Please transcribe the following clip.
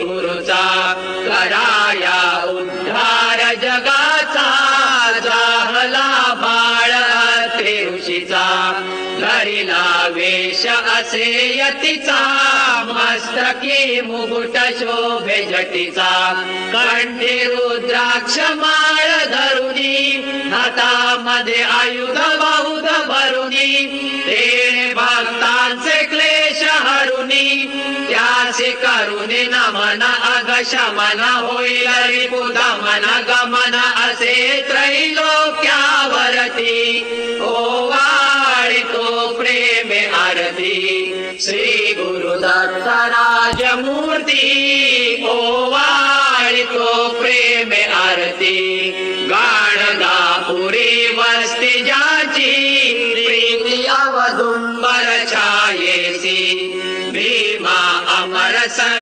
गुरुचा कराया उद्धार जगाचा जाहला बाळ अत्रे ऋषीचा धरिला वेश असे यतीचा मस्तकी मुकुट शोभे जटीचा कंठी रुद्राक्ष माळ धरुनी हातामध्ये आयुध बाहुध भरुनी तेणे भक्तांचे क्लेश हरुनी त्याचे करुणे नमन अग शमन होईल रिपुदमन गमन असे त्रैलोक्यावरती ओवाळितो प्रेमे आरती श्री गुरुदत्त राजमूर्ती ओवाळितो प्रेमे आरती गाणगापुरी वस्ती ज्याची प्रीती अवदुंबर छायेसी भीमा अमर